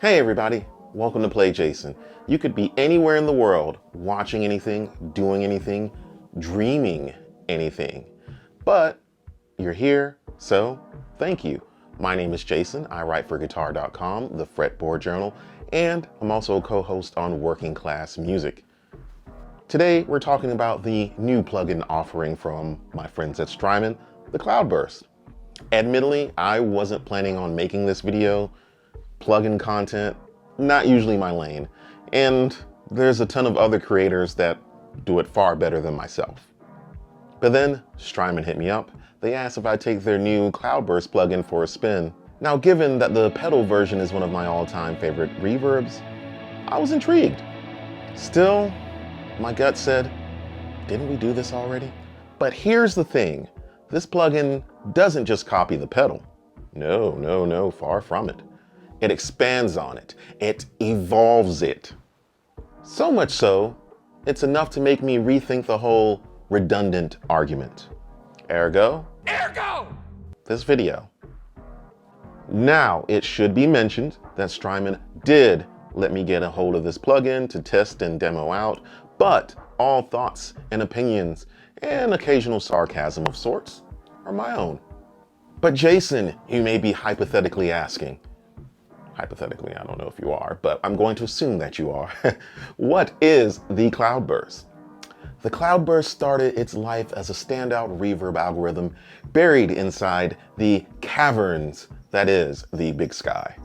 Hey everybody, welcome to PlayJason. You could be anywhere in the world, watching anything, doing anything, dreaming anything. But you're here, so thank you. My name is Jason. I write for guitar.com, the fretboard journal, and I'm also a co-host on Working Class Music. Today we're talking about the new plugin offering from my friends at Strymon, the Cloudburst. Admittedly, I wasn't planning on making this video. Plugin content, not usually my lane, and there's a ton of other creators that do it far better than myself. But then Strymon hit me up. They asked if I'd take their new Cloudburst plugin for a spin. Now, given that the pedal version is one of my all-time favorite reverbs, I was intrigued. Still, my gut said, didn't we do this already? But here's the thing, this plugin doesn't just copy the pedal. No, far from it. It expands on it. It evolves it. So much so, it's enough to make me rethink the whole redundant argument. Ergo, this video. Now, it should be mentioned that Strymon did let me get a hold of this plugin to test and demo out, but all thoughts and opinions and occasional sarcasm of sorts are my own. But Jason, you may be hypothetically asking, hypothetically, I don't know if you are, but I'm going to assume that you are. What is the Cloudburst? The Cloudburst started its life as a standout reverb algorithm buried inside the caverns that is the Big Sky.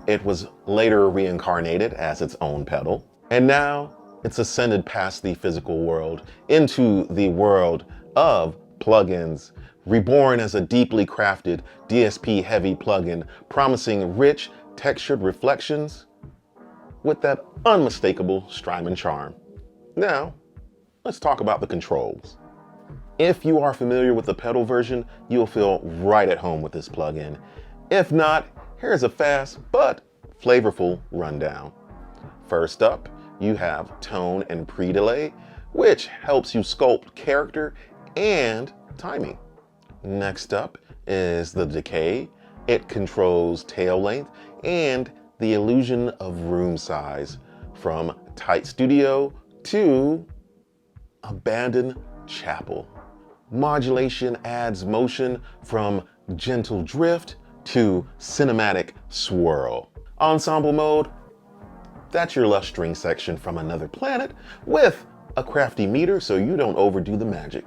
It was later reincarnated as its own pedal, and now it's ascended past the physical world into the world of plugins, reborn as a deeply crafted DSP-heavy plugin promising rich, textured reflections with that unmistakable Strymon charm. Now, let's talk about the controls. If you are familiar with the pedal version, you'll feel right at home with this plugin. If not, here's a fast but flavorful rundown. First up, you have tone and pre-delay, which helps you sculpt character and timing. Next up is the decay. It controls tail length and the illusion of room size, from tight studio to abandoned chapel. Modulation adds motion from gentle drift to cinematic swirl. Ensemble mode, that's your Lush string section from another planet with a crafty meter so you don't overdo the magic.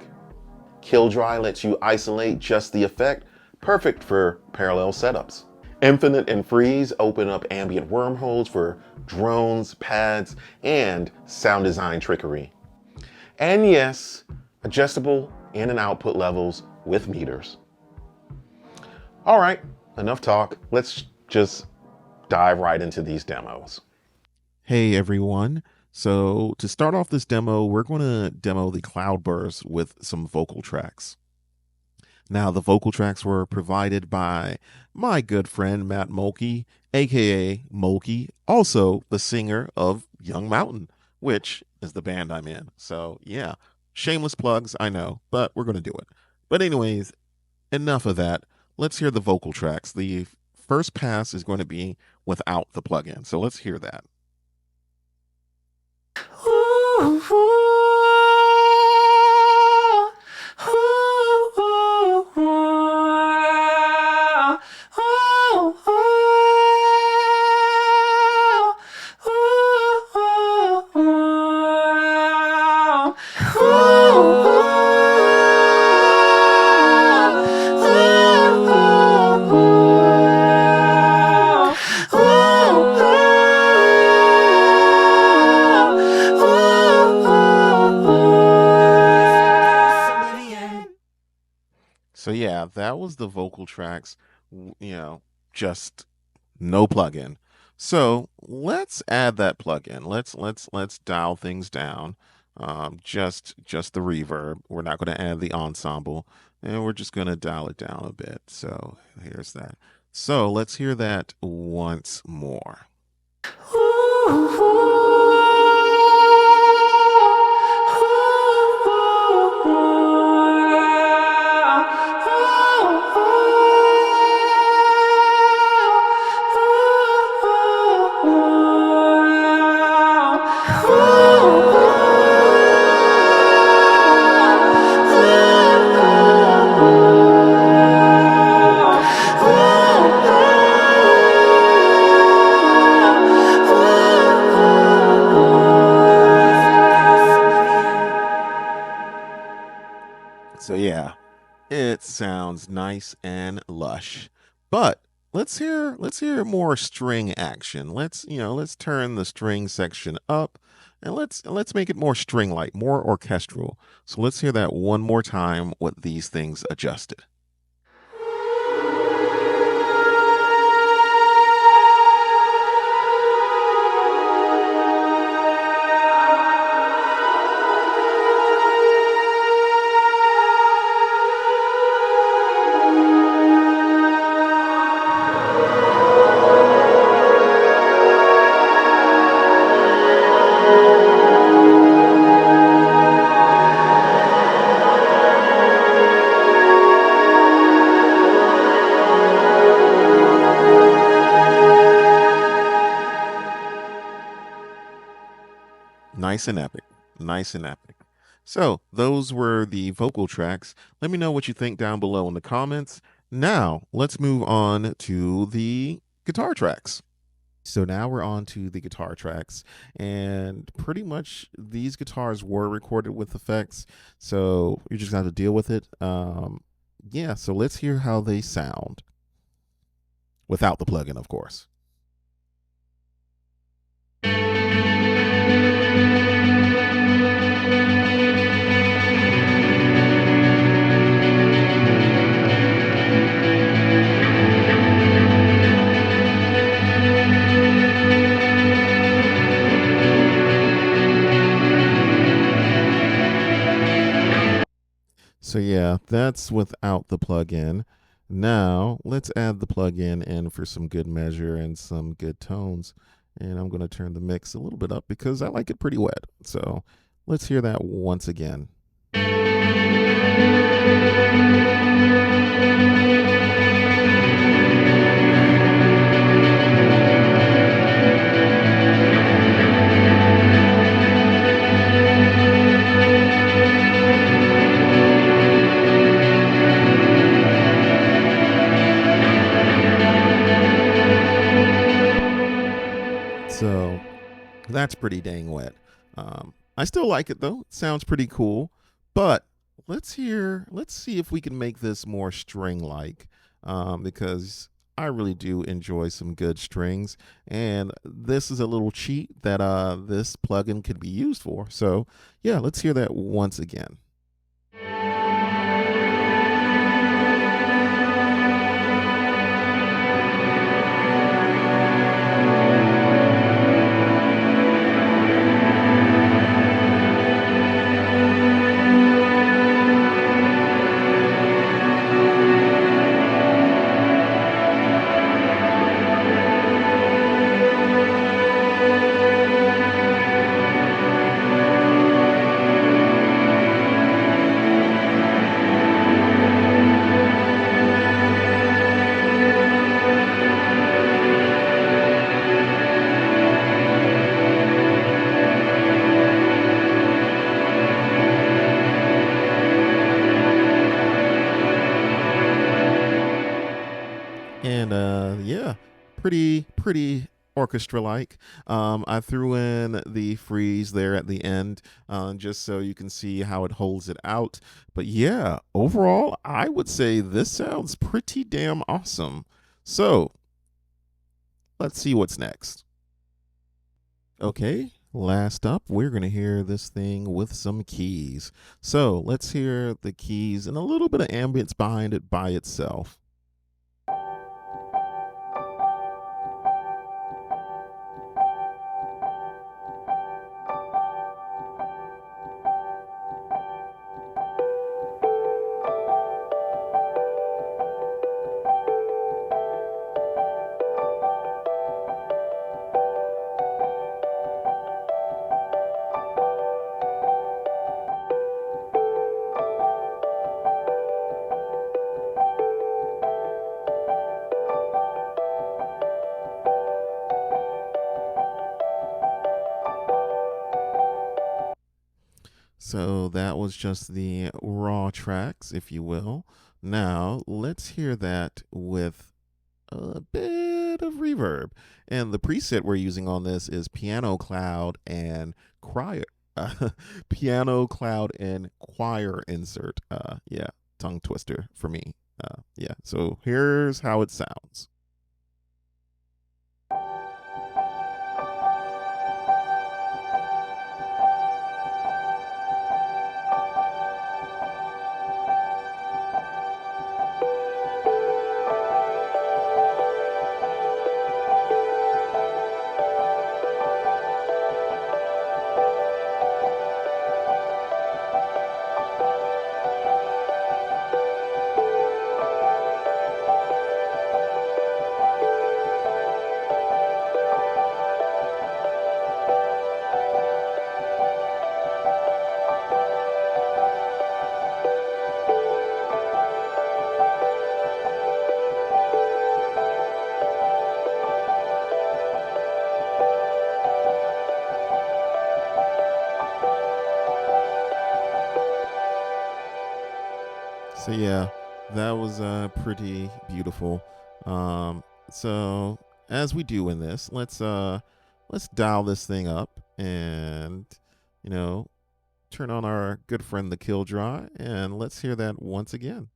Kill dry lets you isolate just the effect, perfect for parallel setups. Infinite and freeze open up ambient wormholes for drones, pads, and sound design trickery. And yes, adjustable in and output levels with meters. All right, enough talk. Let's just dive right into these demos. Hey everyone. So to start off this demo, we're going to demo the Cloudburst with some vocal tracks. Now, the vocal tracks were provided by my good friend Matt Mulkey, aka Mulkey, also the singer of Young Mountain, which is the band I'm in. So yeah, shameless plugs, I know, but we're going to do it. But anyways, enough of that. Let's hear the vocal tracks. The first pass is going to be without the plugin. So let's hear that. So yeah, that was the vocal tracks, just no plugin. So let's add that plugin. Let's dial things down. Just the reverb. We're not going to add the ensemble, and we're just going to dial it down a bit. So here's that. So let's hear that once more. So yeah, it sounds nice and lush. But let's hear more string action. Let's turn the string section up and let's make it more string-like, more orchestral. So let's hear that one more time with these things adjusted. Nice and epic. Nice and epic. So, those were the vocal tracks. Let me know what you think down below in the comments. Now, let's move on to the guitar tracks. So now we're on to the guitar tracks, and pretty much these guitars were recorded with effects, so you just got to deal with it. Yeah, so let's hear how they sound without the plugin, of course. So yeah, that's without the plugin. Now let's add the plugin in for some good measure and some good tones. And I'm going to turn the mix a little bit up because I like it pretty wet. So let's hear that once again. So that's pretty dang wet. I still like it though. It sounds pretty cool. But let's see if we can make this more string like, because I really do enjoy some good strings, and this is a little cheat that this plugin could be used for. So yeah, let's hear that once again. And yeah, pretty orchestra like. I threw in the freeze there at the end, just so you can see how it holds it out. But yeah, overall, I would say this sounds pretty damn awesome. So let's see what's next. Okay, last up, we're going to hear this thing with some keys. So let's hear the keys and a little bit of ambience behind it by itself. So that was just the raw tracks, if you will. Now let's hear that with a bit of reverb. And the preset we're using on this is Piano Cloud and piano, cloud, and choir insert. Yeah, tongue twister for me. Yeah, so here's how it sounds. So yeah, that was pretty beautiful. Um, so as we do in this, let's dial this thing up and you know turn on our good friend the kill dry and let's hear that once again.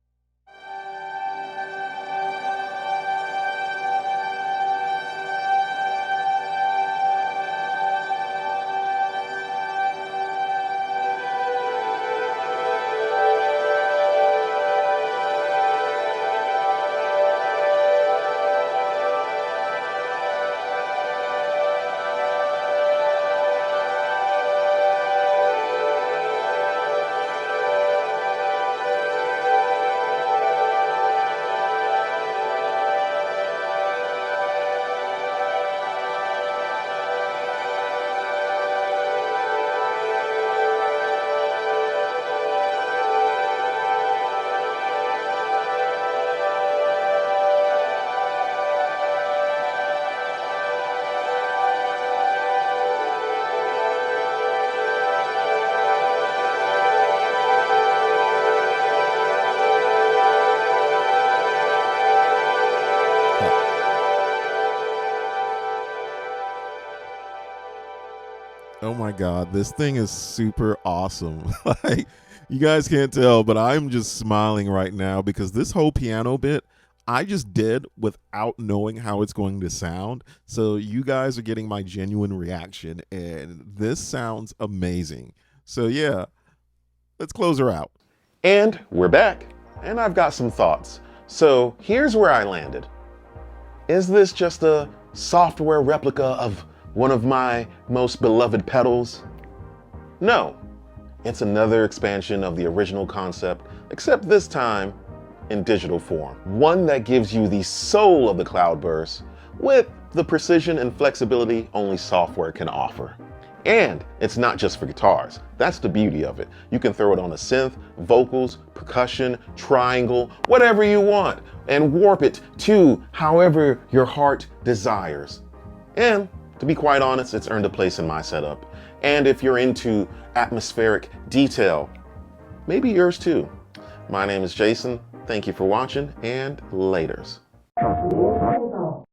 Oh my god, this thing is super awesome. Like you guys can't tell, but I'm just smiling right now because this whole piano bit I just did without knowing how it's going to sound. So you guys are getting my genuine reaction and this sounds amazing. So yeah, let's close her out. And we're back, and I've got some thoughts. So here's where I landed. Is this just a software replica of one of my most beloved pedals? No, it's another expansion of the original concept, except this time in digital form. One that gives you the soul of the Cloudburst with the precision and flexibility only software can offer. And it's not just for guitars. That's the beauty of it. You can throw it on a synth, vocals, percussion, triangle, whatever you want, and warp it to however your heart desires. And to be quite honest, it's earned a place in my setup. And if you're into atmospheric detail, maybe yours too. My name is Jason. Thank you for watching, and laters.